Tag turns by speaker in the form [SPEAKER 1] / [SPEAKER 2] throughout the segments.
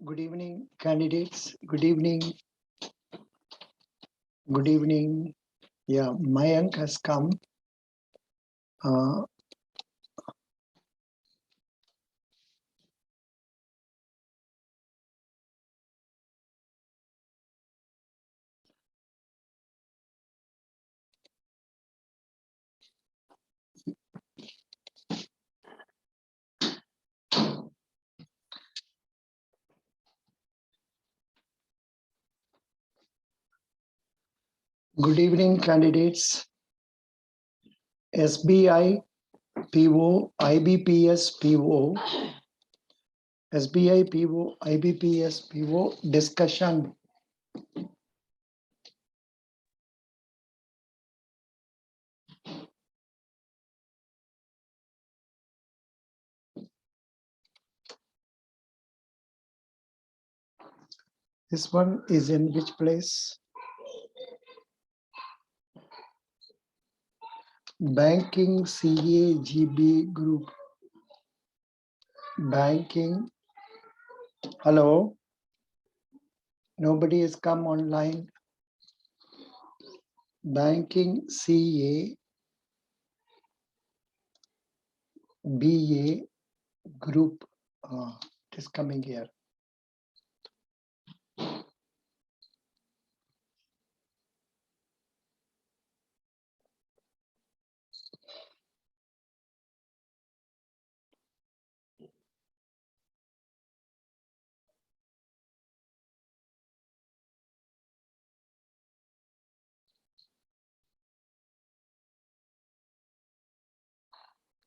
[SPEAKER 1] Good evening, candidates. Good evening. Good evening. Yeah, Mayank has come. Uh, Good evening, candidates. SBI PO, IBPS PO, SBI PO, IBPS PO discussion. This one is in which place? Banking CAGB group. Banking. Hello. Nobody has come online. Banking CA BA group. It is coming here.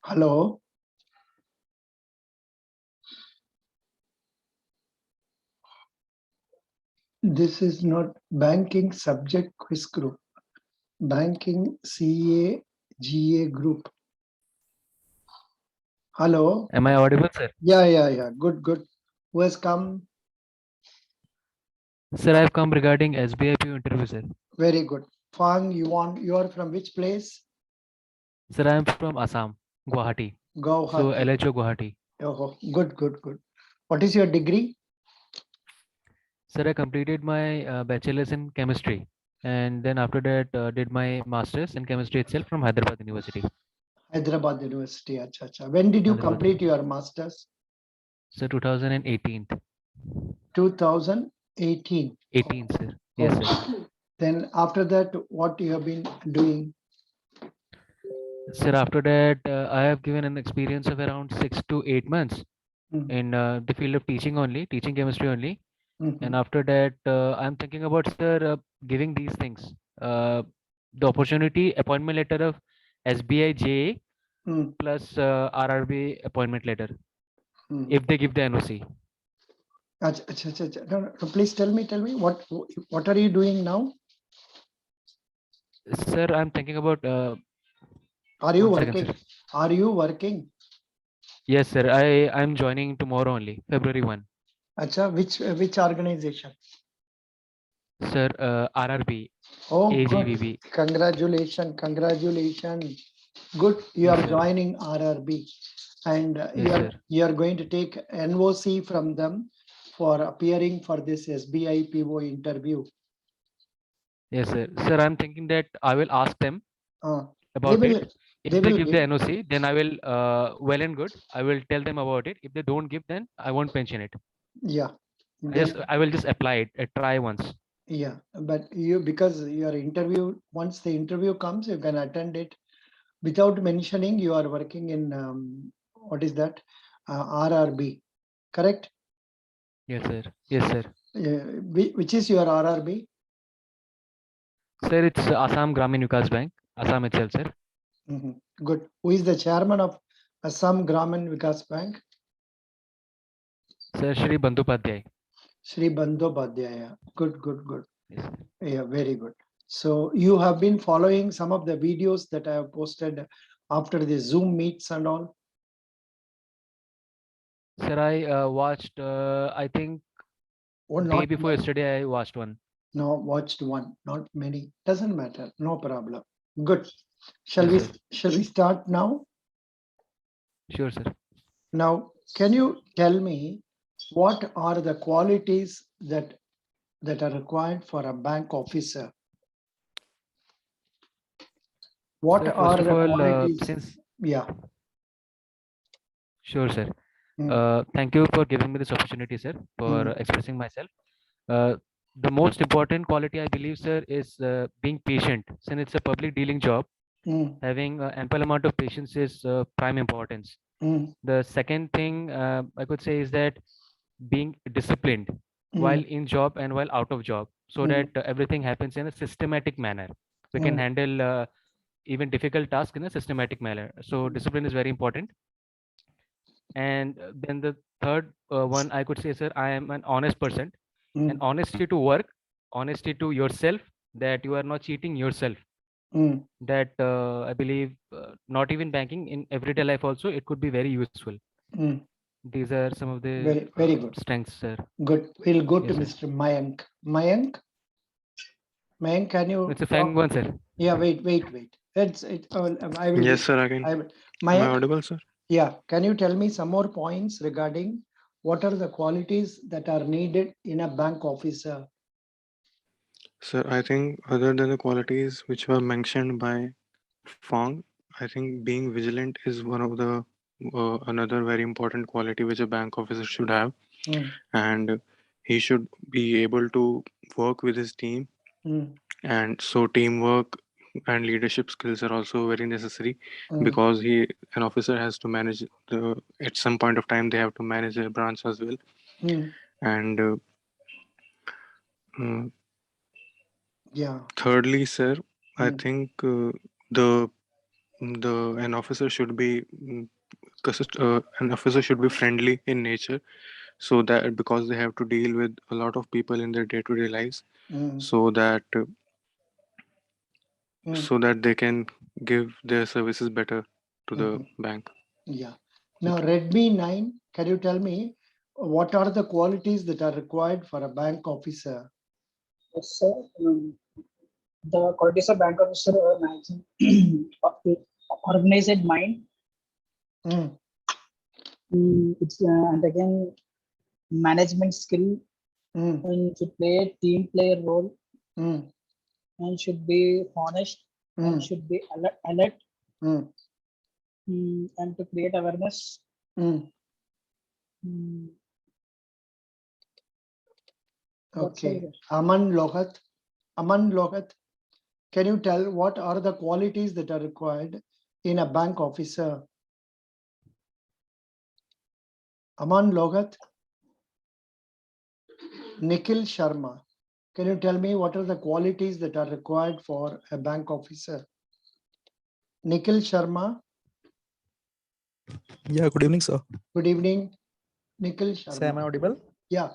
[SPEAKER 1] Hello. This is not banking subject quiz group. Banking CA GA group. Hello.
[SPEAKER 2] Am I audible, sir?
[SPEAKER 1] Yeah. Good. Who has come?
[SPEAKER 2] Sir, I have come regarding SBI PO interview, sir.
[SPEAKER 1] Very good. Fang, you are from which place?
[SPEAKER 2] Sir, I am from Assam, Guwahati. So
[SPEAKER 1] Guwahati.
[SPEAKER 2] LHO Guwahati.
[SPEAKER 1] Oh, good. What is your degree?
[SPEAKER 2] Sir, I completed my bachelor's in chemistry, and then after that did my master's in chemistry itself from Hyderabad University.
[SPEAKER 1] Hyderabad University. Acha. When did you
[SPEAKER 2] Hyderabad.
[SPEAKER 1] complete your master's?
[SPEAKER 2] Sir, 2018.
[SPEAKER 1] 2018.
[SPEAKER 2] 18, sir. Yes, sir.
[SPEAKER 1] Then after that, what you have been doing?
[SPEAKER 2] Sir, after that, I have given an experience of around 6 to 8 months
[SPEAKER 1] Mhm.
[SPEAKER 2] in the field of teaching only, teaching chemistry only.
[SPEAKER 1] Mhm.
[SPEAKER 2] And after that, I'm thinking about, sir, giving these things. The opportunity appointment letter of SBI JA
[SPEAKER 1] Mm.
[SPEAKER 2] plus RRB appointment letter,
[SPEAKER 1] Mm.
[SPEAKER 2] if they give the NOC.
[SPEAKER 1] Acha. No, please tell me what are you doing now?
[SPEAKER 2] Sir, I'm thinking about.
[SPEAKER 1] Are you
[SPEAKER 2] One second,
[SPEAKER 1] working?
[SPEAKER 2] sir.
[SPEAKER 1] Are you working?
[SPEAKER 2] Yes, sir. I'm joining tomorrow only, February 1.
[SPEAKER 1] Acha, which organization?
[SPEAKER 2] Sir, RRB,
[SPEAKER 1] Oh, good.
[SPEAKER 2] AGVB.
[SPEAKER 1] Congratulations. Good. You
[SPEAKER 2] Yes,
[SPEAKER 1] are
[SPEAKER 2] sir.
[SPEAKER 1] joining RRB, and
[SPEAKER 2] Yes, sir.
[SPEAKER 1] you are going to take NOC from them for appearing for this SBI PO interview.
[SPEAKER 2] Yes, sir. Sir, I'm thinking that I will ask them
[SPEAKER 1] They
[SPEAKER 2] about
[SPEAKER 1] will.
[SPEAKER 2] it. If
[SPEAKER 1] They
[SPEAKER 2] they
[SPEAKER 1] will
[SPEAKER 2] give
[SPEAKER 1] give.
[SPEAKER 2] the NOC, then I will, well and good. I will tell them about it. If they don't give, then I won't mention it.
[SPEAKER 1] Yeah. Then
[SPEAKER 2] I will just apply it, try once.
[SPEAKER 1] yeah, but because your interview, once the interview comes, you can attend it without mentioning you are working in what is that? RRB, correct?
[SPEAKER 2] Yes, sir. Yes, sir.
[SPEAKER 1] Which is your RRB?
[SPEAKER 2] Sir, it's Assam Gramin Vikas Bank, Assam itself, sir.
[SPEAKER 1] Mhm. Good. Who is the chairman of Assam Gramin Vikas Bank?
[SPEAKER 2] Sir, Shri Bandhopadhyay.
[SPEAKER 1] Shri Bandhopadhyaya. Good.
[SPEAKER 2] Yes, sir.
[SPEAKER 1] Yeah, very good. So you have been following some of the videos that I have posted after the Zoom meets and all.
[SPEAKER 2] Sir, I watched, I think,
[SPEAKER 1] Or
[SPEAKER 2] day
[SPEAKER 1] not
[SPEAKER 2] before
[SPEAKER 1] many.
[SPEAKER 2] yesterday, I watched one.
[SPEAKER 1] No, watched one, not many. Doesn't matter. No problem. Good.
[SPEAKER 2] Yes,
[SPEAKER 1] Shall we start now?
[SPEAKER 2] sir. Sure, sir.
[SPEAKER 1] Now, can you tell me What are the qualities that are required for a bank officer? What
[SPEAKER 2] Sir,
[SPEAKER 1] are
[SPEAKER 2] first of
[SPEAKER 1] the
[SPEAKER 2] all,
[SPEAKER 1] qualities?
[SPEAKER 2] since
[SPEAKER 1] Yeah.
[SPEAKER 2] sure, sir.
[SPEAKER 1] Mm,
[SPEAKER 2] Thank you for giving me this opportunity, sir, for
[SPEAKER 1] mm,
[SPEAKER 2] expressing myself. Uh, the most important quality, I believe, sir, is being patient. Since it's a public dealing job,
[SPEAKER 1] mm,
[SPEAKER 2] having ample amount of patience is prime importance.
[SPEAKER 1] mm,
[SPEAKER 2] The second thing I could say is that being disciplined while
[SPEAKER 1] mm,
[SPEAKER 2] in job and while out of job, so that
[SPEAKER 1] mm,
[SPEAKER 2] everything happens in a systematic manner. We can
[SPEAKER 1] mm,
[SPEAKER 2] handle even difficult tasks in a systematic manner. So discipline is very important. And then the third one I could say, sir, I am an honest person. And
[SPEAKER 1] mm,
[SPEAKER 2] honesty to work, honesty to yourself, that you are not cheating yourself.
[SPEAKER 1] mm,
[SPEAKER 2] That I believe not even banking, in everyday life also, it could be very useful.
[SPEAKER 1] mm.
[SPEAKER 2] These are some of the
[SPEAKER 1] Very good.
[SPEAKER 2] strengths, sir.
[SPEAKER 1] Good. We'll go to
[SPEAKER 2] Yes, sir.
[SPEAKER 1] Mr. Mayank. Mayank, can you
[SPEAKER 2] It's a fang
[SPEAKER 1] talk?
[SPEAKER 2] one, sir.
[SPEAKER 1] Yeah, wait. I will
[SPEAKER 3] Yes,
[SPEAKER 1] give.
[SPEAKER 3] sir, again.
[SPEAKER 1] I will.
[SPEAKER 3] Am I
[SPEAKER 1] Mayank,
[SPEAKER 3] audible, sir?
[SPEAKER 1] yeah. Can you tell me some more points regarding what are the qualities that are needed in a bank officer?
[SPEAKER 3] Sir, I think other than the qualities which were mentioned by Fong, I think being vigilant is one of the another very important quality which a bank officer should have,
[SPEAKER 1] Mm,
[SPEAKER 3] and he should be able to work with his team,
[SPEAKER 1] mm,
[SPEAKER 3] and so teamwork and leadership skills are also very necessary
[SPEAKER 1] mm,
[SPEAKER 3] because an officer has to manage at some point of time they have to manage a branch as well,
[SPEAKER 1] mm,
[SPEAKER 3] and uh,
[SPEAKER 1] yeah.
[SPEAKER 3] thirdly, sir, I
[SPEAKER 1] Mm,
[SPEAKER 3] think the an officer should be an officer should be friendly in nature, so that because they have to deal with a lot of people in their day-to-day lives,
[SPEAKER 1] mm,
[SPEAKER 3] so that
[SPEAKER 1] mm,
[SPEAKER 3] they can give their services better to the
[SPEAKER 1] mhm.
[SPEAKER 3] bank.
[SPEAKER 1] Yeah.
[SPEAKER 3] Thank
[SPEAKER 1] Now,
[SPEAKER 3] you.
[SPEAKER 1] Redmi 9, can you tell me what are the qualities that are required for a bank officer?
[SPEAKER 4] Yes, sir. The qualities of bank officer are managing organized mind.
[SPEAKER 1] Mm,
[SPEAKER 4] It's and again management skill
[SPEAKER 1] mm,
[SPEAKER 4] and should play a team player role
[SPEAKER 1] mm,
[SPEAKER 4] and should be honest and
[SPEAKER 1] mm,
[SPEAKER 4] should be alert
[SPEAKER 1] mm,
[SPEAKER 4] and to create awareness.
[SPEAKER 1] mm.
[SPEAKER 4] Mm, that's all.
[SPEAKER 1] Okay. Aman Lohat, can you tell what are the qualities that are required in a bank officer? Aman Lohat, Nikhil Sharma, can you tell me what are the qualities that are required for a bank officer? Nikhil Sharma,
[SPEAKER 5] Yeah, good evening, sir.
[SPEAKER 1] good evening. Nikhil
[SPEAKER 5] Sir, am I
[SPEAKER 1] Sharma.
[SPEAKER 5] audible?
[SPEAKER 1] Yeah.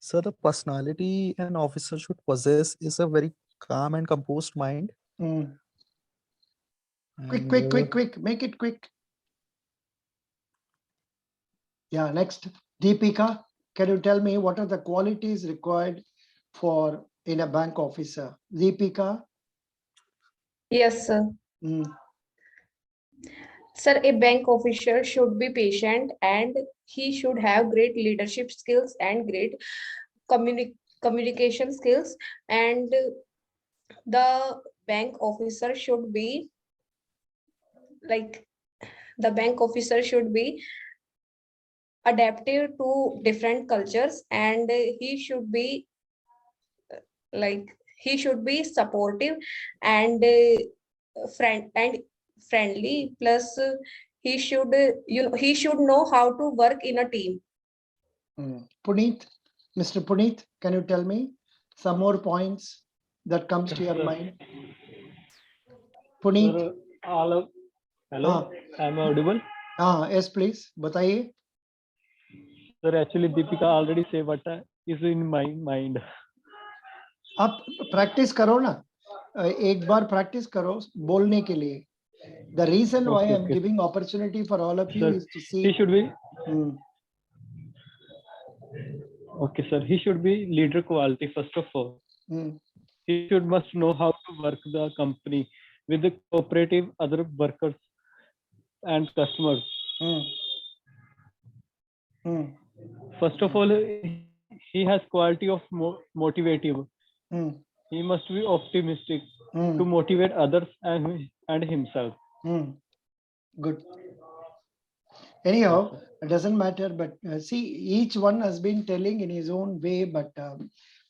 [SPEAKER 5] Sir, the personality an officer should possess is a very calm and composed mind.
[SPEAKER 1] Mm.
[SPEAKER 5] And,
[SPEAKER 1] Quick. Make it quick. Yeah, next. Deepika, can you tell me what are the qualities required for in a bank officer? Deepika?
[SPEAKER 6] Yes, sir.
[SPEAKER 1] Mm,
[SPEAKER 6] Sir, a bank officer should be patient and he should have great leadership skills and great communication skills. And the bank officer should be like the bank officer should be adaptive to different cultures, and he should be supportive and friendly, plus he should know how to work in a team.
[SPEAKER 1] mm. Puneet, Mr. Puneet, can you tell me some more points that comes to your mind? Puneet?
[SPEAKER 7] Sir, all of, hello, am I audible?
[SPEAKER 1] Yes, please. बताइए.
[SPEAKER 7] Sir, actually, Deepika already say what is in my mind.
[SPEAKER 1] आप practice करो ना. एक बार practice करो बोलने के लिए. The reason why
[SPEAKER 7] Okay,
[SPEAKER 1] I'm
[SPEAKER 7] okay.
[SPEAKER 1] giving opportunity for all of you
[SPEAKER 7] Sir,
[SPEAKER 1] is to see.
[SPEAKER 7] he should be
[SPEAKER 1] Mm,
[SPEAKER 7] okay, sir. He should be leader quality first of all.
[SPEAKER 1] mm,
[SPEAKER 7] He should must know how to work the company with the cooperative other workers and customers.
[SPEAKER 1] mm, mm,
[SPEAKER 7] first of all, he has quality of motivative.
[SPEAKER 1] Mm,
[SPEAKER 7] He must be optimistic to
[SPEAKER 1] mm,
[SPEAKER 7] motivate others and himself.
[SPEAKER 1] mm. Good. Anyhow, it doesn't matter, but see, each one has been telling in his own way, but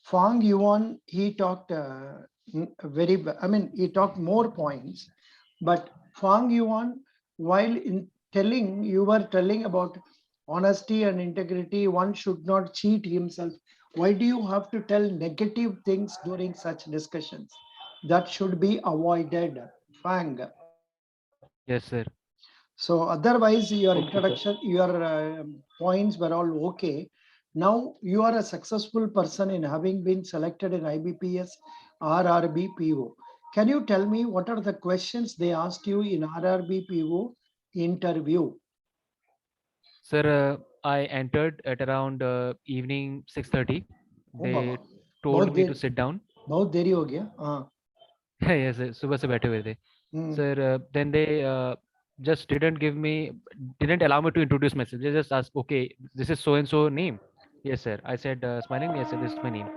[SPEAKER 1] Fang Yuan, he talked he talked more points, but Fang Yuan, while in telling, you were telling about honesty and integrity, one should not cheat himself. Why do you have to tell negative things during such discussions? That should be avoided, Fang.
[SPEAKER 2] Yes, sir.
[SPEAKER 1] So otherwise, your
[SPEAKER 7] Okay, sir.
[SPEAKER 1] introduction, your points were all okay. Now you are a successful person in having been selected in IBPS RRB PO. Can you tell me what are the questions they asked you in RRB PO interview?
[SPEAKER 2] Sir, I entered at around evening 6:30.
[SPEAKER 1] Oh
[SPEAKER 2] They
[SPEAKER 1] Baba,
[SPEAKER 2] told
[SPEAKER 1] बहुत
[SPEAKER 2] me to
[SPEAKER 1] there
[SPEAKER 2] sit down.
[SPEAKER 1] बहुत देरी हो गया. हाँ.
[SPEAKER 2] Yes, sir, सुबह से बैठे हुए थे.
[SPEAKER 1] Hmm.
[SPEAKER 2] Sir, then they just didn't allow me to introduce myself. They just asked, okay, this is so and so name. Yes, sir. I said, smiling, yes, sir, this is my name.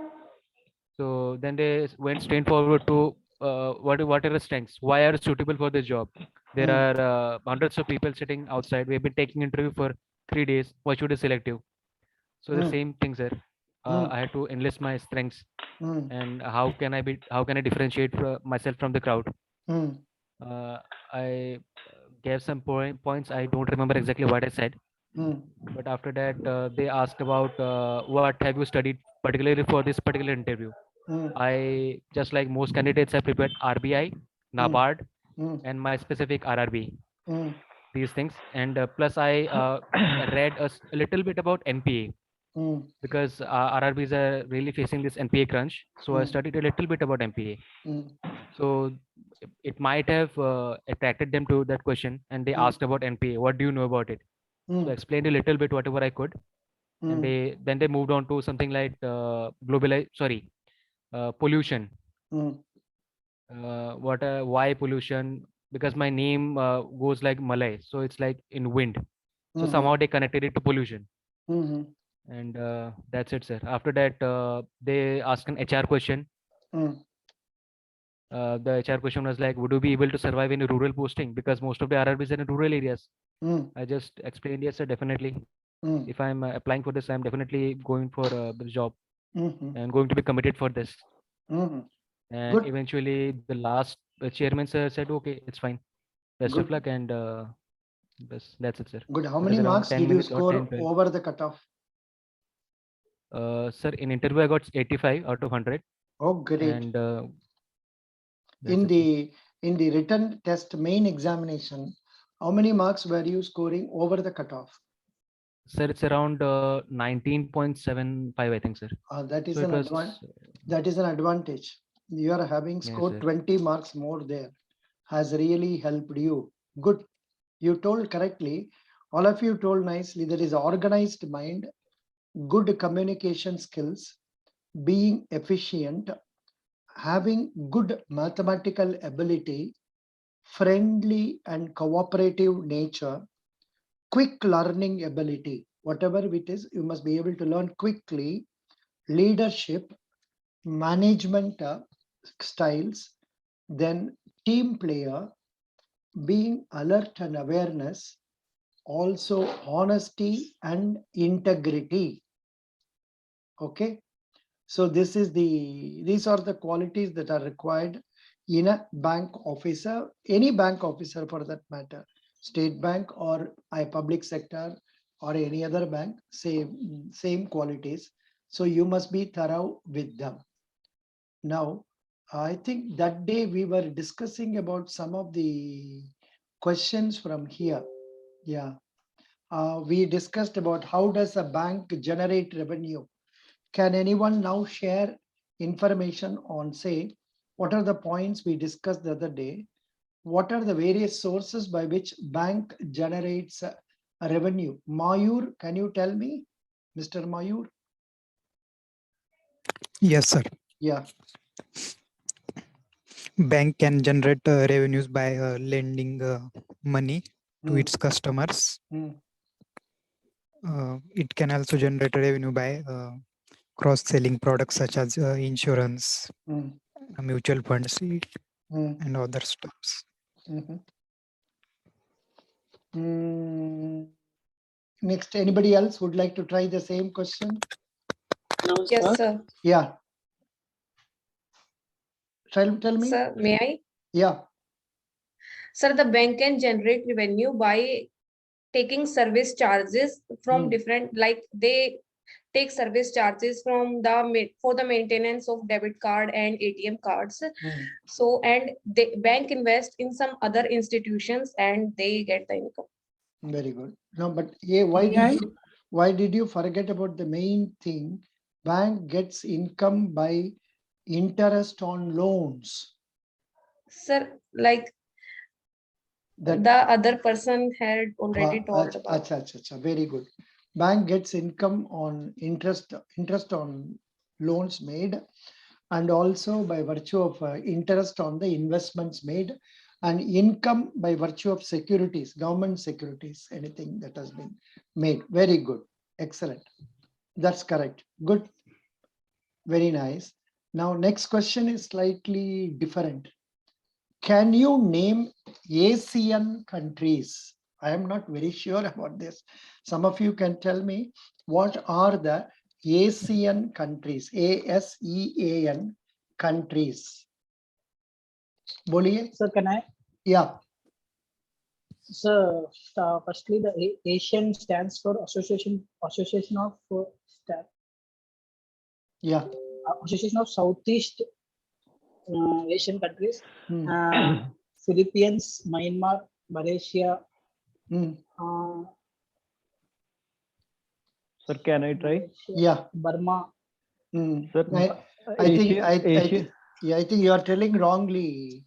[SPEAKER 2] So then they went straight forward to what are the strengths? Why are you suitable for this job? There
[SPEAKER 1] Hmm.
[SPEAKER 2] are hundreds of people sitting outside. We've been taking interview for 3 days. Why should I select you? So the
[SPEAKER 1] Hmm.
[SPEAKER 2] same thing, sir.
[SPEAKER 1] Hmm.
[SPEAKER 2] I had to enlist my strengths
[SPEAKER 1] Hmm.
[SPEAKER 2] and how can I differentiate myself from the crowd?
[SPEAKER 1] Hmm.
[SPEAKER 2] I gave some points. I don't remember exactly what I said,
[SPEAKER 1] Hmm.
[SPEAKER 2] but after that, they asked about what have you studied particularly for this particular interview.
[SPEAKER 1] Hmm.
[SPEAKER 2] I just like most candidates, I prepared RBI, NABARD,
[SPEAKER 1] Hmm.
[SPEAKER 2] and my specific RRB.
[SPEAKER 1] Hmm.
[SPEAKER 2] These things, and plus I read a little bit about NPA
[SPEAKER 1] Hmm.
[SPEAKER 2] because RRBs are really facing this NPA crunch. So I
[SPEAKER 1] Hmm.
[SPEAKER 2] studied a little bit about NPA.
[SPEAKER 1] Hmm.
[SPEAKER 2] So it might have attracted them to that question, and they
[SPEAKER 1] Hmm.
[SPEAKER 2] asked about NPA. What do you know about it? So
[SPEAKER 1] Hmm.
[SPEAKER 2] I explained a little bit whatever I could, and they moved on to something like pollution.
[SPEAKER 1] Hmm.
[SPEAKER 2] Why pollution? Because my name goes like Malay, so it's like in wind. So
[SPEAKER 1] Hmm.
[SPEAKER 2] somehow they connected it to pollution,
[SPEAKER 1] Hmm.
[SPEAKER 2] and that's it, sir. After that, they asked an HR question.
[SPEAKER 1] Hmm.
[SPEAKER 2] The HR question was like, would you be able to survive in a rural posting? Because most of the RRBs are in rural areas.
[SPEAKER 1] Hmm.
[SPEAKER 2] I just explained, yes, sir, definitely.
[SPEAKER 1] Hmm.
[SPEAKER 2] If I'm applying for this, I'm definitely going for the job
[SPEAKER 1] Hmm.
[SPEAKER 2] and going to be committed for this.
[SPEAKER 1] Hmm.
[SPEAKER 2] And
[SPEAKER 1] Good.
[SPEAKER 2] eventually, the last chairman sir said, okay, it's fine. Best of
[SPEAKER 1] Good.
[SPEAKER 2] luck, and that's it, sir.
[SPEAKER 1] Good. How
[SPEAKER 2] It was
[SPEAKER 1] many
[SPEAKER 2] around
[SPEAKER 1] marks
[SPEAKER 2] 10
[SPEAKER 1] did you
[SPEAKER 2] minutes or 10,
[SPEAKER 1] score
[SPEAKER 2] 12.
[SPEAKER 1] over the cutoff?
[SPEAKER 2] Sir, in interview, I got 85 out of 100.
[SPEAKER 1] Oh, great.
[SPEAKER 2] And that's
[SPEAKER 1] In
[SPEAKER 2] it, sir.
[SPEAKER 1] the written test main examination, how many marks were you scoring over the cutoff?
[SPEAKER 2] Sir, it's around 19.75, I think, sir.
[SPEAKER 1] That is
[SPEAKER 2] So it
[SPEAKER 1] an
[SPEAKER 2] was,
[SPEAKER 1] advantage. You are having
[SPEAKER 2] yes,
[SPEAKER 1] scored
[SPEAKER 2] sir.
[SPEAKER 1] 20 marks more there. Has really helped you. Good. You told correctly. All of you told nicely. There is organized mind, good communication skills, being efficient, having good mathematical ability, friendly and cooperative nature, quick learning ability. Whatever it is, you must be able to learn quickly, leadership, management styles, then team player, being alert and awareness, also honesty and integrity. Okay. So these are the qualities that are required in a bank officer, any bank officer for that matter, state bank or a public sector or any other bank, same qualities. So you must be thorough with them. Now, I think that day we were discussing about some of the questions from here. Yeah. We discussed about how does a bank generate revenue. Can anyone now share information on, say, what are the points we discussed the other day? What are the various sources by which bank generates a revenue? Mayur, can you tell me, Mr. Mayur?
[SPEAKER 8] Yes, sir.
[SPEAKER 1] Yeah.
[SPEAKER 8] Bank can generate revenues by lending money to
[SPEAKER 1] Hmm.
[SPEAKER 8] its customers.
[SPEAKER 1] Hmm.
[SPEAKER 8] It can also generate revenue by cross-selling products such as insurance,
[SPEAKER 1] Mm,
[SPEAKER 8] mutual funds,
[SPEAKER 1] mm,
[SPEAKER 8] and other stuffs.
[SPEAKER 1] mhm. Next, anybody else would like to try the same question?
[SPEAKER 6] Yes, sir.
[SPEAKER 1] Yeah. Tell me.
[SPEAKER 6] Sir, may I?
[SPEAKER 1] Yeah.
[SPEAKER 6] Sir, the bank can generate revenue by taking service charges from
[SPEAKER 1] Hmm.
[SPEAKER 6] different, like they take service charges from for the maintenance of debit card and ATM cards.
[SPEAKER 1] Hmm.
[SPEAKER 6] So, and the bank invest in some other institutions and they get the income.
[SPEAKER 1] Very good. No, but yeah, why did you forget about the main thing? Bank gets income by interest on loans.
[SPEAKER 6] Sir, like
[SPEAKER 1] That
[SPEAKER 6] the other person had already told about.
[SPEAKER 1] acha. Very good. Bank gets income on interest on loans made, and also by virtue of interest on the investments made, and income by virtue of securities, government securities, anything that has been made. Very good. Excellent. That's correct. Good. Very nice. Now, next question is slightly different. Can you name ASEAN countries? I am not very sure about this. Some of you can tell me what are the ASEAN countries, ASEAN countries. Boliye?
[SPEAKER 4] Sir, can I?
[SPEAKER 1] Yeah,
[SPEAKER 4] Sir, firstly, the Asian stands for Association of
[SPEAKER 1] yeah.
[SPEAKER 4] Association of Southeast Asian countries.
[SPEAKER 1] Hmm.
[SPEAKER 4] Philippines, Myanmar, Malaysia,
[SPEAKER 1] Hmm.
[SPEAKER 7] Sir, can I try?
[SPEAKER 4] Malaysia,
[SPEAKER 1] Yeah.
[SPEAKER 4] Burma.
[SPEAKER 1] Hmm.
[SPEAKER 7] Sir,
[SPEAKER 1] I think
[SPEAKER 7] Asia,
[SPEAKER 1] I think you are telling wrongly.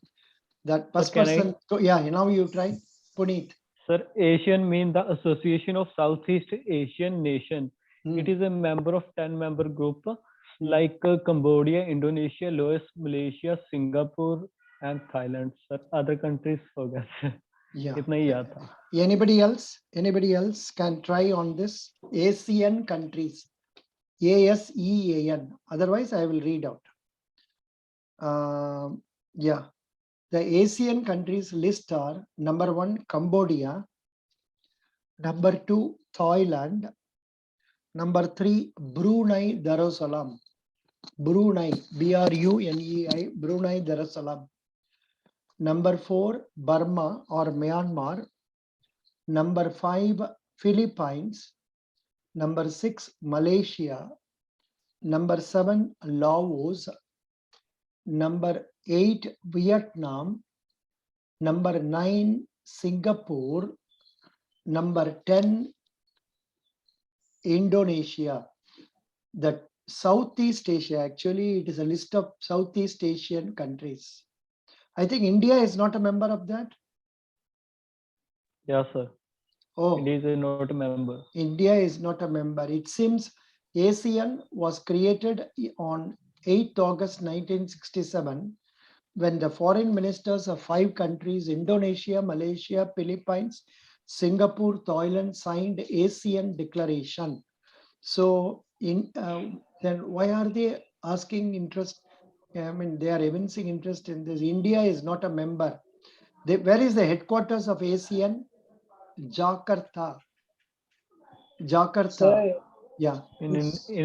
[SPEAKER 1] That first
[SPEAKER 7] can I-
[SPEAKER 1] person. Yeah, now you try. Puneet.
[SPEAKER 7] Sir, Asian mean the Association of Southeast Asian Nation.
[SPEAKER 1] Hmm.
[SPEAKER 7] It is a member of 10-member group like Cambodia, Indonesia, Laos, Malaysia, Singapore, and Thailand. Sir, other countries forget.
[SPEAKER 1] Yeah.
[SPEAKER 7] इतना ही याद था.
[SPEAKER 1] Anybody else? Anybody else can try on this? ASEAN countries. ASEAN. Otherwise, I will read out. Yeah. The ASEAN countries list are number 1, Cambodia. Number 2, Thailand. Number 3, Brunei Darussalam. Brunei, BRUNEI, Brunei Darussalam. Number 4, Burma or Myanmar. Number 5, Philippines. Number 6, Malaysia. Number 7, Laos. Number 8, Vietnam. Number 9, Singapore. Number 10, Indonesia. The Southeast Asia, actually, it is a list of Southeast Asian countries. I think India is not a member of that.
[SPEAKER 7] Yeah, sir.
[SPEAKER 1] Oh,
[SPEAKER 7] India is not a member.
[SPEAKER 1] India is not a member. It seems ASEAN was created on 8th August 1967 when the foreign ministers of 5 countries, Indonesia, Malaysia, Philippines, Singapore, Thailand, signed ASEAN Declaration. So, then why are they asking interest? I mean, they are evincing interest in this. India is not a member. Where is the headquarters of ASEAN? Jakarta. Jakarta.
[SPEAKER 4] Sir,
[SPEAKER 1] Yeah.
[SPEAKER 7] In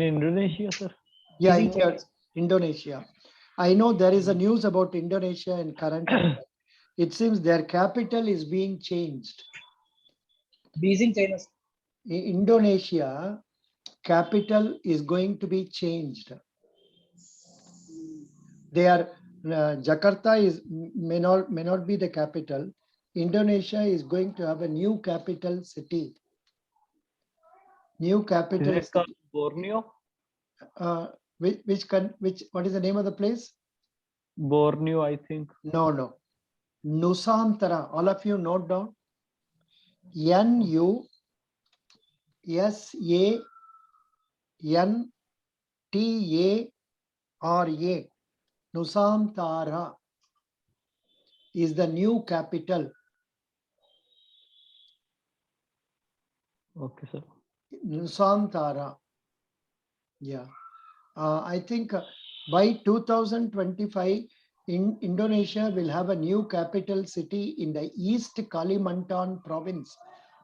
[SPEAKER 7] Indonesia, sir.
[SPEAKER 1] Yeah,
[SPEAKER 4] Is it
[SPEAKER 1] Indonesia. I know there is a news about Indonesia in current affairs. It seems their capital is being changed.
[SPEAKER 4] Beijing, China.
[SPEAKER 1] Indonesia capital is going to be changed. They are Jakarta may not be the capital. Indonesia is going to have a new capital city. New
[SPEAKER 7] Is
[SPEAKER 1] capital
[SPEAKER 7] it called
[SPEAKER 1] city.
[SPEAKER 7] Borneo?
[SPEAKER 1] What is the name of the place?
[SPEAKER 7] Borneo, I think.
[SPEAKER 1] No. Nusantara. All of you note down. NUSANTARA. Nusantara is the new capital.
[SPEAKER 7] Okay, sir.
[SPEAKER 1] Nusantara. Yeah. I think by 2025, Indonesia will have a new capital city in the East Kalimantan province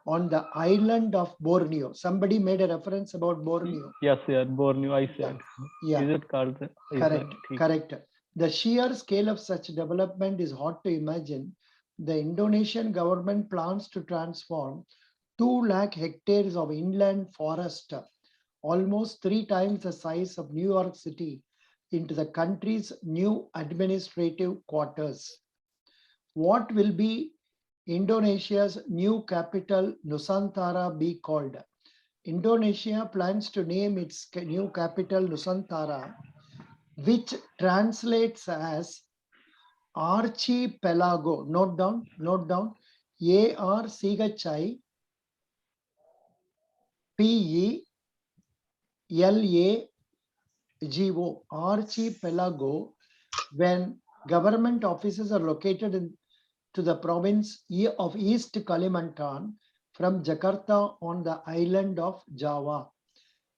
[SPEAKER 1] on the island of Borneo. Somebody made a reference about Borneo.
[SPEAKER 7] Yes, yeah, Borneo, I said.
[SPEAKER 1] Yeah.
[SPEAKER 7] Is it called?
[SPEAKER 1] Correct,
[SPEAKER 7] ठीक.
[SPEAKER 1] correct. The sheer scale of such development is hard to imagine. The Indonesian government plans to transform 2 lakh hectares of inland forest, almost 3 times the size of New York City, into the country's new administrative quarters. What will be Indonesia's new capital, Nusantara, be called? Indonesia plans to name its new capital Nusantara, which translates as archipelago. Note down, ARCHIPELAGO, archipelago, when government offices are located to the province of East Kalimantan from Jakarta on the island of Java.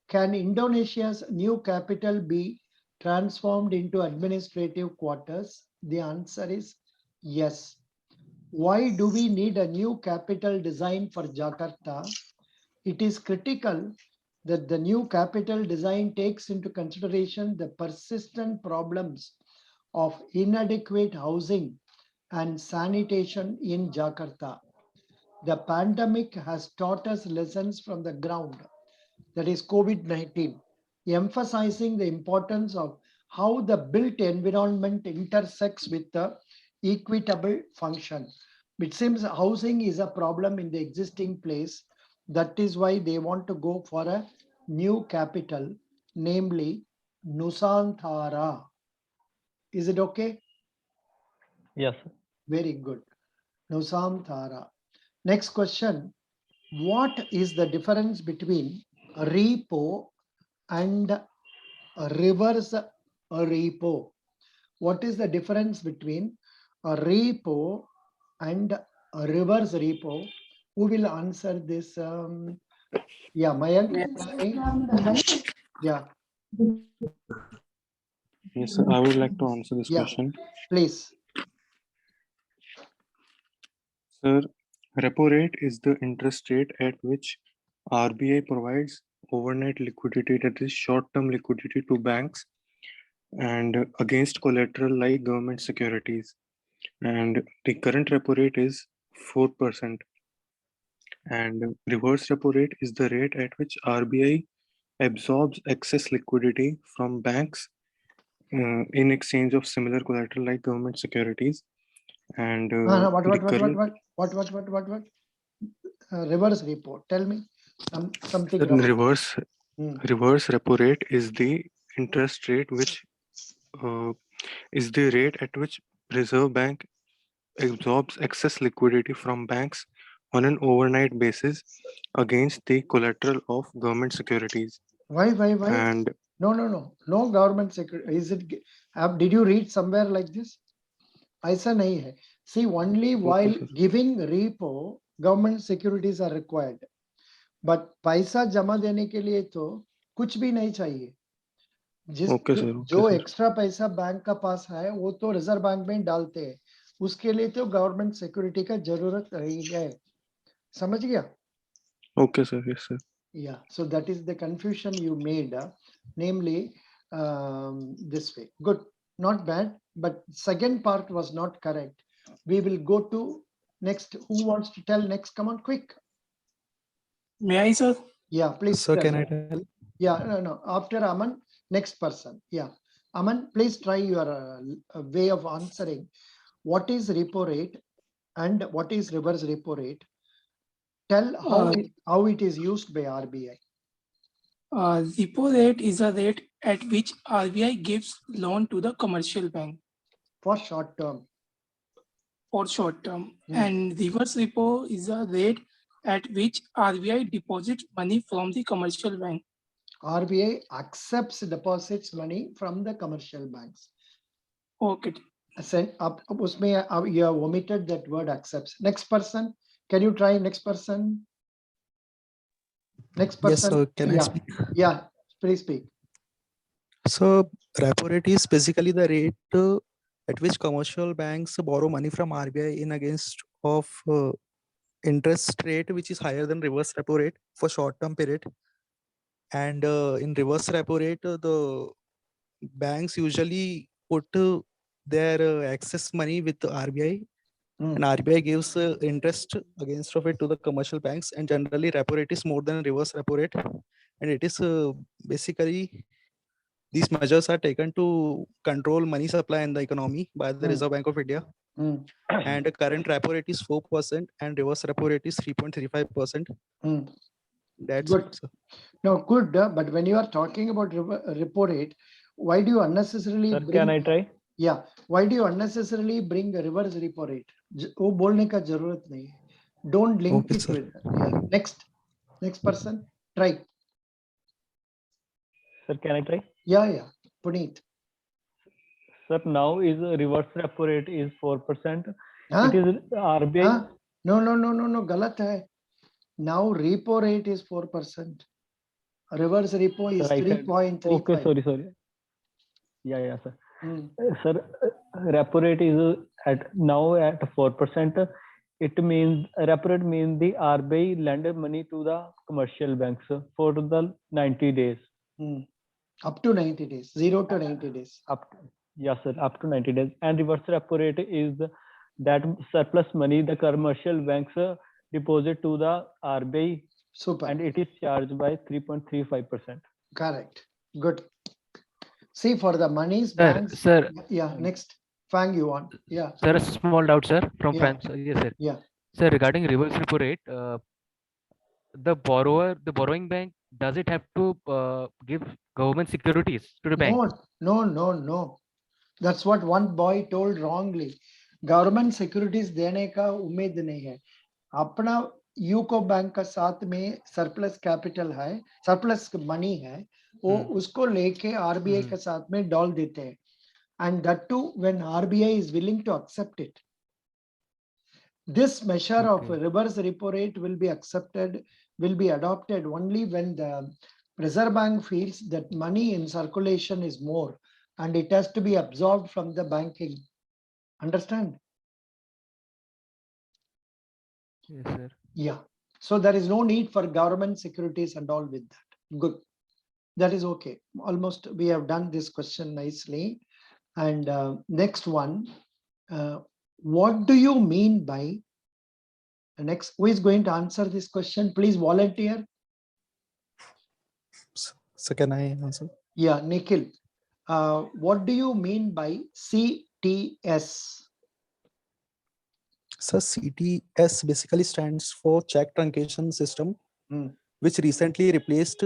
[SPEAKER 1] Can Indonesia's new capital be transformed into administrative quarters? The answer is yes. Why do we need a new capital design for Jakarta? It is critical that the new capital design takes into consideration the persistent problems of inadequate housing and sanitation in Jakarta. The pandemic has taught us lessons from the ground, that is COVID-19, emphasizing the importance of how the built environment intersects with the equitable function. It seems housing is a problem in the existing place. That is why they want to go for a new capital, namely Nusantara. Is it okay?
[SPEAKER 7] Yes.
[SPEAKER 1] Very good. Nusantara. Next question. What is the difference between repo and reverse repo? What is the difference between a repo and a reverse repo? Who will answer this? Yeah, Mayank. Yeah.
[SPEAKER 3] Yes, sir. I would like to answer this
[SPEAKER 1] Yeah.
[SPEAKER 3] question.
[SPEAKER 1] Please.
[SPEAKER 3] Sir, repo rate is the interest rate at which RBI provides overnight liquidity, that is short-term liquidity, to banks and against collateral like government securities. And the current repo rate is 4%. And reverse repo rate is the rate at which RBI absorbs excess liquidity from banks in exchange of similar collateral like government securities. And
[SPEAKER 1] What? Reverse repo. Tell me something.
[SPEAKER 3] Reverse repo rate is the interest rate which is the rate at which Reserve Bank absorbs excess liquidity from banks on an overnight basis against the collateral of government securities.
[SPEAKER 1] Why?
[SPEAKER 3] And
[SPEAKER 1] No government security. Is it? Did you read somewhere like this? ऐसा नहीं है. See, only while giving repo, government securities are required. But पैसा जमा देने के लिए तो कुछ भी नहीं चाहिए. जो एक्स्ट्रा पैसा बैंक का पास है वो तो रिजर्व बैंक में डालते हैं. उसके लिए तो गवर्नमेंट सिक्योरिटी का जरूरत नहीं है. समझ गया?
[SPEAKER 3] Okay, sir. Yes, sir.
[SPEAKER 1] Yeah. So that is the confusion you made, namely this way. Good. Not bad. But second part was not correct. We will go to next. Who wants to tell next? Come on, quick.
[SPEAKER 9] May I, sir?
[SPEAKER 1] Yeah, please.
[SPEAKER 5] Sir, can I tell?
[SPEAKER 1] Yeah, no. After Aman, next person. Yeah. Aman, please try your way of answering. What is repo rate and what is reverse repo rate? Tell how it is used by RBI.
[SPEAKER 9] Repo rate is a rate at which RBI gives loan to the commercial bank
[SPEAKER 1] For short term.
[SPEAKER 9] for short term. And reverse repo is a rate at which RBI deposits money from the commercial bank.
[SPEAKER 1] RBI accepts deposits money from the commercial banks.
[SPEAKER 9] Okay.
[SPEAKER 1] You have omitted that word accepts. Next person. Can you try next person? Next
[SPEAKER 5] Yes,
[SPEAKER 1] person.
[SPEAKER 5] sir. Can I
[SPEAKER 1] Yeah,
[SPEAKER 5] speak?
[SPEAKER 1] yeah, please speak.
[SPEAKER 5] So repo rate is basically the rate at which commercial banks borrow money from RBI in against of interest rate which is higher than reverse repo rate for short term period. And in reverse repo rate, the banks usually put their excess money with the RBI,
[SPEAKER 1] Mm.
[SPEAKER 5] and RBI gives interest against of it to the commercial banks. And generally, repo rate is more than reverse repo rate, and it is basically these measures are taken to control money supply in the economy by the
[SPEAKER 1] Mm.
[SPEAKER 5] Reserve Bank of India.
[SPEAKER 1] Mm.
[SPEAKER 5] And the current repo rate is 4%, and reverse repo rate is 3.35%.
[SPEAKER 1] Mm.
[SPEAKER 5] That's
[SPEAKER 1] Good.
[SPEAKER 5] it, sir.
[SPEAKER 1] No, good. But when you are talking about repo rate, why do you unnecessarily
[SPEAKER 7] Sir,
[SPEAKER 1] bring?
[SPEAKER 7] can I try?
[SPEAKER 1] Yeah, why do you unnecessarily bring a reverse repo rate? वो बोलने का जरूरत नहीं है. Don't link
[SPEAKER 5] Okay,
[SPEAKER 1] it
[SPEAKER 5] sir.
[SPEAKER 1] with. Yeah. Next person. Try.
[SPEAKER 7] Sir, can I try?
[SPEAKER 1] Yeah. Puneet.
[SPEAKER 7] Sir, now is reverse repo rate is 4%.
[SPEAKER 1] Huh?
[SPEAKER 7] It is RBI.
[SPEAKER 1] Huh? No. गलत है. Now repo rate is 4%. Reverse repo is
[SPEAKER 7] Sir, I said.
[SPEAKER 1] 3.35.
[SPEAKER 7] Okay, sorry. Yeah, sir.
[SPEAKER 1] Mm.
[SPEAKER 7] Sir, repo rate is now at 4%. It means repo rate means the RBI lended money to the commercial banks for the 90 days.
[SPEAKER 1] Mm. Up to 90 days, 0 to 90 days.
[SPEAKER 7] Yes, sir, up to 90 days. And reverse repo rate is that surplus money the commercial banks deposit to the RBI,
[SPEAKER 1] Super.
[SPEAKER 7] and it is charged by 3.35%.
[SPEAKER 1] Correct. Good. See, for the monies,
[SPEAKER 2] Sir,
[SPEAKER 1] banks.
[SPEAKER 2] sir,
[SPEAKER 1] Yeah, next. Fang, you want? Yeah.
[SPEAKER 2] sir, a small doubt, sir, from
[SPEAKER 1] Yeah.
[SPEAKER 2] France. Yes, sir.
[SPEAKER 1] Yeah.
[SPEAKER 2] Sir, regarding reverse repo rate, the borrowing bank, does it have to give government securities to the bank?
[SPEAKER 1] No. That's what one boy told wrongly. Government securities देने का उम्मीद नहीं है. अपना UCO bank का साथ में surplus capital है, सरप्लस मनी है, वो उसको लेके आरबीआई के साथ में डाल देते हैं. And that too when RBI is willing to accept it. This measure of reverse repo rate will be adopted only when the Reserve Bank feels that money in circulation is more and it has to be absorbed from the banking. Understand?
[SPEAKER 2] Yes, sir.
[SPEAKER 1] Yeah. So there is no need for government securities and all with that. Good. That is okay. Almost we have done this question nicely. And next one, what do you mean by next? Who is going to answer this question? Please volunteer.
[SPEAKER 5] So can I answer?
[SPEAKER 1] Yeah, Nikhil. What do you mean by CTS?
[SPEAKER 5] So CTS basically stands for Check Truncation System, which recently replaced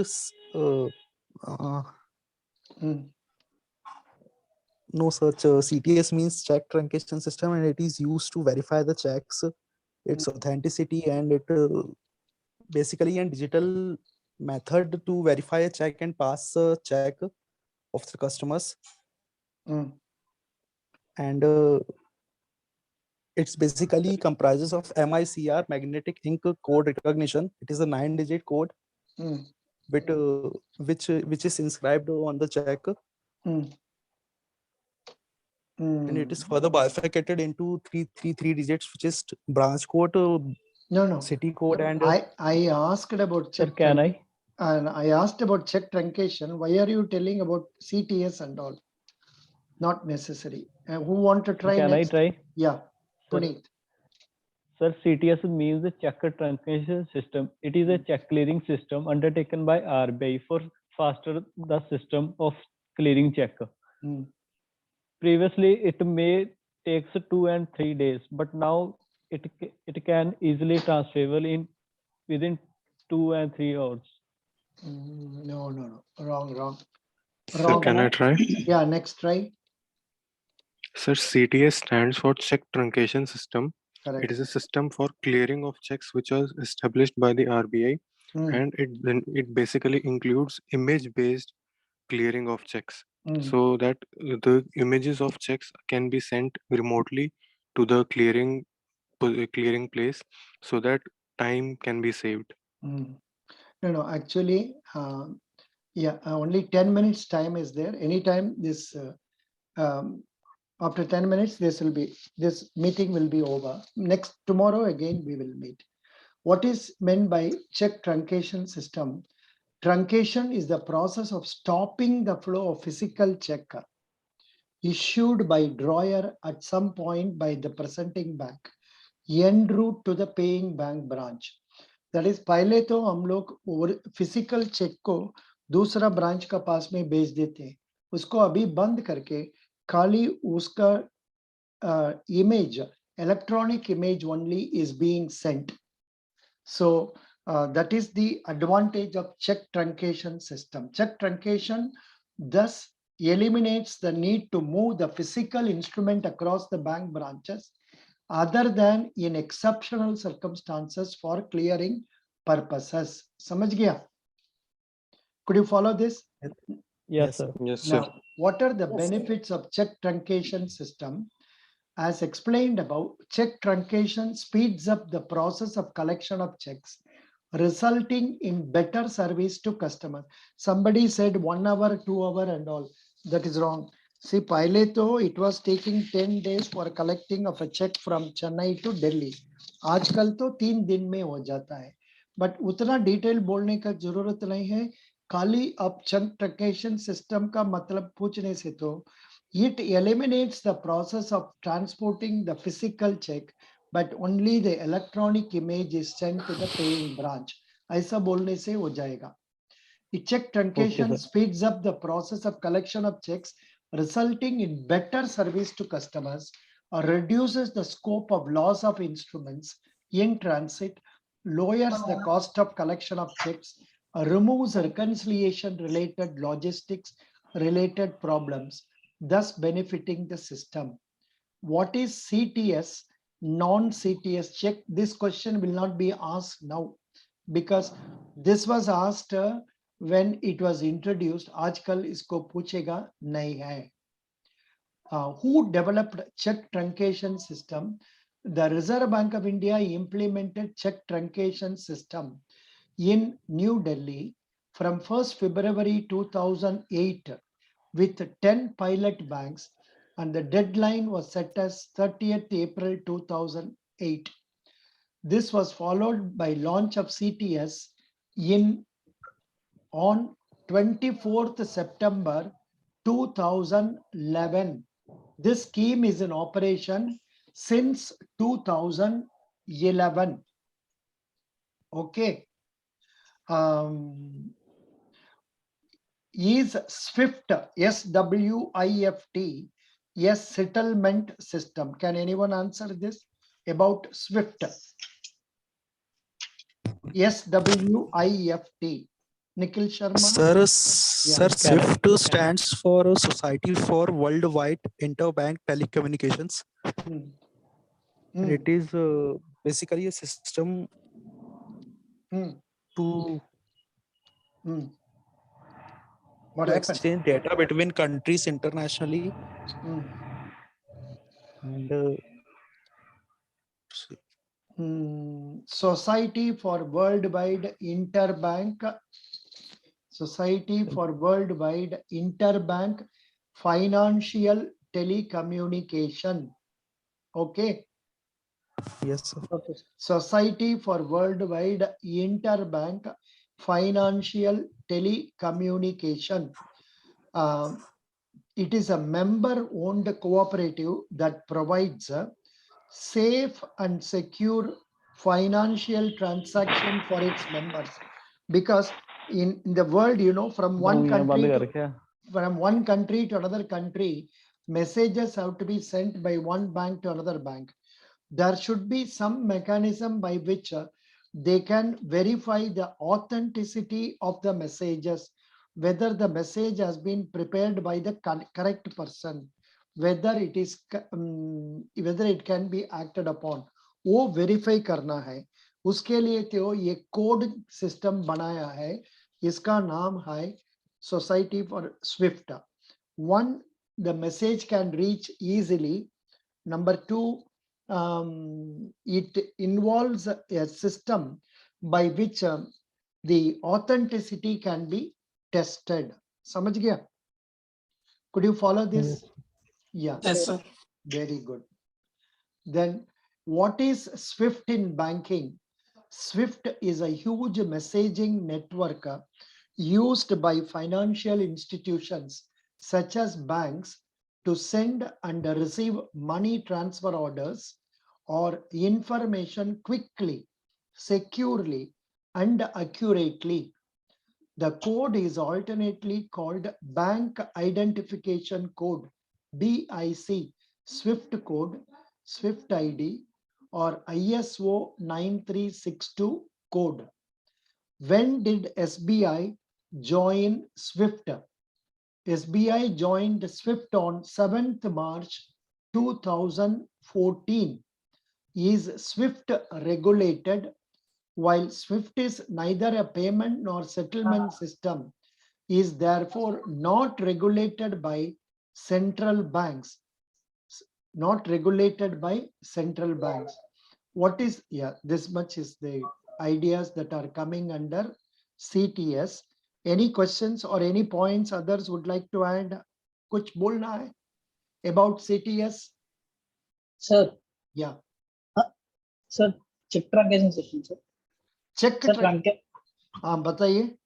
[SPEAKER 5] no such CTS means Check Truncation System, and it is used to verify the checks, its authenticity, and it basically a digital method to verify a check and pass a check of the customers. And it's basically comprises of MICR, magnetic ink code recognition. It is a 9-digit code with which is inscribed on the check. And it is further bifurcated into three digits, which is branch code,
[SPEAKER 1] No.
[SPEAKER 5] city code, and
[SPEAKER 1] I asked about check.
[SPEAKER 7] Sir, can I?
[SPEAKER 1] And I asked about check truncation. Why are you telling about CTS and all? Not necessary. Who want to try
[SPEAKER 7] Can
[SPEAKER 1] next?
[SPEAKER 7] I try?
[SPEAKER 1] Yeah,
[SPEAKER 7] Sir.
[SPEAKER 1] Puneet.
[SPEAKER 7] Sir, CTS means the check truncation system. It is a check clearing system undertaken by RBI for faster the system of clearing check. Previously, it may takes 2 and 3 days, but now it can easily transferable in within 2 and 3 hours.
[SPEAKER 1] No. Wrong.
[SPEAKER 3] Sir, can I try?
[SPEAKER 1] Yeah, next try.
[SPEAKER 3] Sir, CTS stands for Check Truncation System.
[SPEAKER 1] Correct.
[SPEAKER 3] It is a system for clearing of checks which was established by the RBI, and it basically includes image-based clearing of checks, so that the images of checks can be sent remotely to the clearing place, so that time can be saved.
[SPEAKER 1] No, actually, yeah, only 10 minutes time is there. Anytime this, after 10 minutes, this meeting will be over. Tomorrow again, we will meet. What is meant by check truncation system? Truncation is the process of stopping the flow of physical check issued by drawer at some point by the presenting bank en route to the paying bank branch. That is, पहले तो हम लोग physical check को दूसरा branch का पास में भेज देते हैं, उसको अभी बंद करके खाली उसका image, electronic image only is being sent. So that is the advantage of check truncation system. Check truncation thus eliminates the need to move the physical instrument across the bank branches other than in exceptional circumstances for clearing purposes. Samajh gaya? Could you follow this?
[SPEAKER 7] Yes, sir.
[SPEAKER 3] Yes, sir.
[SPEAKER 1] Now, what are the
[SPEAKER 4] Yes, sir.
[SPEAKER 1] benefits of check truncation system? As explained above, check truncation speeds up the process of collection of checks, resulting in better service to customers. Somebody said 1 hour, 2 hour and all. That is wrong. See, पहले तो it was taking 10 days for collecting of a check from Chennai to Delhi. आजकल तो 3 दिन में हो जाता है. But उतना डिटेल बोलने का जरूरत नहीं है. खाली अब check truncation system का मतलब पूछने से तो it eliminates the process of transporting the physical check, but only the electronic image is sent to the paying branch. ऐसा बोलने से हो जाएगा. The check truncation
[SPEAKER 7] sir.
[SPEAKER 1] speeds up the process of collection of checks, resulting in better service to customers, or reduces the scope of loss of instruments in transit, lowers the cost of collection of checks, removes reconciliation related logistics related problems, thus benefiting the system. What is CTS, non-CTS check? This question will not be asked now because this was asked when it was introduced. आजकल इसको पूछेगा नहीं है. Who developed check truncation system? The Reserve Bank of India implemented check truncation system in New Delhi from 1st February 2008 with 10 pilot banks, and the deadline was set as 30th April 2008. This was followed by launch of CTS on 24th September 2011. This scheme is in operation since 2011. Okay. Is SWIFT, SWIFT, yes, settlement system? Can anyone answer this about SWIFT? SWIFT. Nikhil Sharma.
[SPEAKER 5] Sir, SWIFT stands for Society for Worldwide Interbank Telecommunications. And it is basically a system to exchange data between countries internationally. And
[SPEAKER 1] Society for Worldwide Interbank Financial Telecommunication. Okay.
[SPEAKER 5] Yes, sir.
[SPEAKER 4] Okay.
[SPEAKER 1] Society for Worldwide Interbank Financial Telecommunication. It is a member-owned cooperative that provides safe and secure financial transaction for its members. Because in the world, you know, from one country to another country, messages have to be sent by one bank to another bank. There should be some mechanism by which they can verify the authenticity of the messages, whether the message has been prepared by the correct person, whether it is whether it can be acted upon. वो verify करना है. उसके लिए तो ये code system बनाया है. इसका नाम है Society for SWIFT. One, the message can reach easily. Number two, it involves a system by which the authenticity can be tested. Samajh gaya? Could you follow this? Yeah,
[SPEAKER 9] Yes, sir.
[SPEAKER 1] very good. Then what is SWIFT in banking? SWIFT is a huge messaging network used by financial institutions such as banks to send and receive money transfer orders or information quickly, securely, and accurately. The code is alternately called Bank Identification Code, BIC, SWIFT code, SWIFT ID, or ISO 9362 code. When did SBI join SWIFT? SBI joined SWIFT on 7th March 2014. Is SWIFT regulated? While SWIFT is neither a payment nor settlement system, is therefore not regulated by central banks. Not regulated by central banks. What is, yeah, this much is the ideas that are coming under CTS. Any questions or any points others would like to add? Kuch bolna hai about CTS?
[SPEAKER 4] Sir,
[SPEAKER 1] Yeah.
[SPEAKER 4] sir, check truncation session, sir.
[SPEAKER 1] Check.
[SPEAKER 4] Sir,
[SPEAKER 1] bataiye.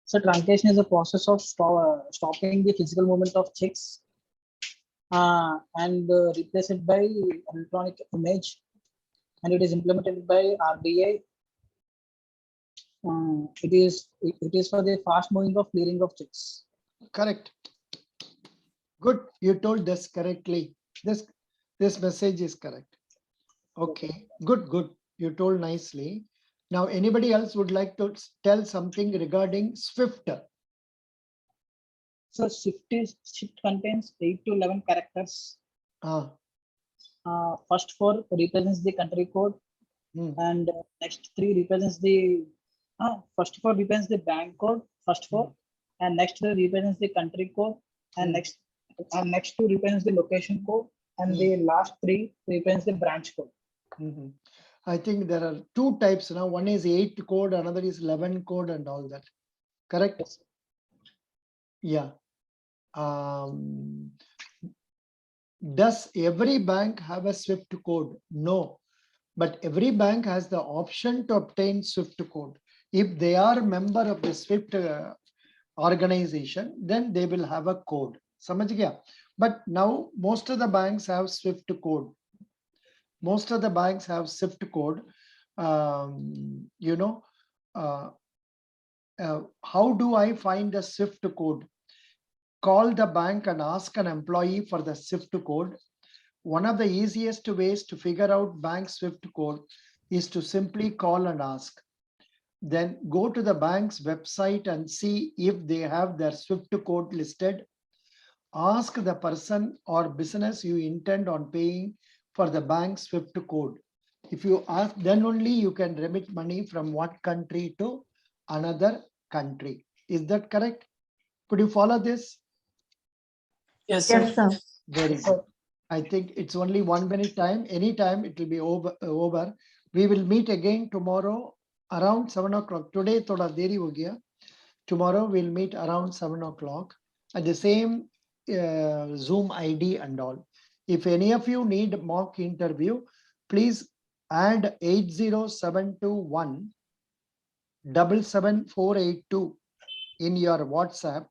[SPEAKER 4] So truncation is a process of stopping the physical movement of checks and replace it by electronic image, and it is implemented by RBI. It is for the fast moving of clearing of checks.
[SPEAKER 1] Correct. Good, you told this correctly. This message is correct. Okay, good. You told nicely. Now, anybody else would like to tell something regarding SWIFT?
[SPEAKER 4] So SWIFT contains 8 to 11 characters. First 4 represents the country code, and next 3 represents the first 4 represents the bank code. First 4, and next 3 represents the country code, and next 2 represents the location code, and the last 3 represents the branch code.
[SPEAKER 1] I think there are 2 types now. One is 8 code, another is 11 code, and all that. Correct?
[SPEAKER 4] Yes.
[SPEAKER 1] Yeah. Does every bank have a SWIFT code? No, but every bank has the option to obtain SWIFT code. If they are a member of the SWIFT organization, then they will have a code. Samajh gaya? But now most of the banks have SWIFT code. Most of the banks have SWIFT code. How do I find the SWIFT code? Call the bank and ask an employee for the SWIFT code. One of the easiest ways to figure out bank SWIFT code is to simply call and ask. Then go to the bank's website and see if they have their SWIFT code listed. Ask the person or business you intend on paying for the bank SWIFT code. If you ask, then only you can remit money from one country to another country. Is that correct? Could you follow this?
[SPEAKER 9] Yes, sir.
[SPEAKER 10] Yes, sir.
[SPEAKER 1] Very good. I think it's only 1 minute time. Anytime it will be over. We will meet again tomorrow around 7 o'clock. Today, thoda deri ho gaya. Tomorrow we'll meet around 7 o'clock at the same Zoom ID and all. If any of you need mock interview, please add 80721 77482 in your WhatsApp.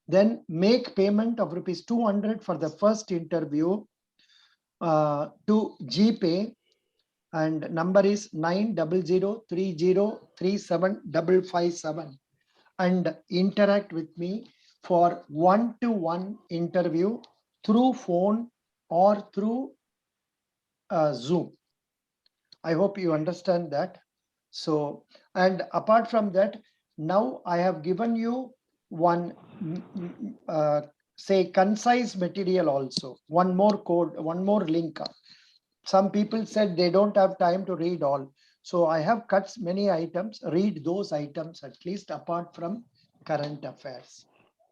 [SPEAKER 1] Then make payment of ₹200 for the first interview to GPay, and number is 90030375557, and interact with me for one-to-one interview through phone or through Zoom. I hope you understand that. So, and apart from that, now I have given you one say concise material also. One more code, one more link. Some people said they don't have time to read all. So I have cut many items. Read those items at least apart from current affairs.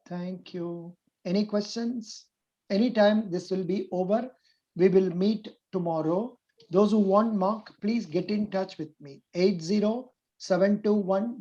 [SPEAKER 1] Thank you. Any questions? Anytime this will be over. We will meet tomorrow. Those who want mock, please get in touch with me. 721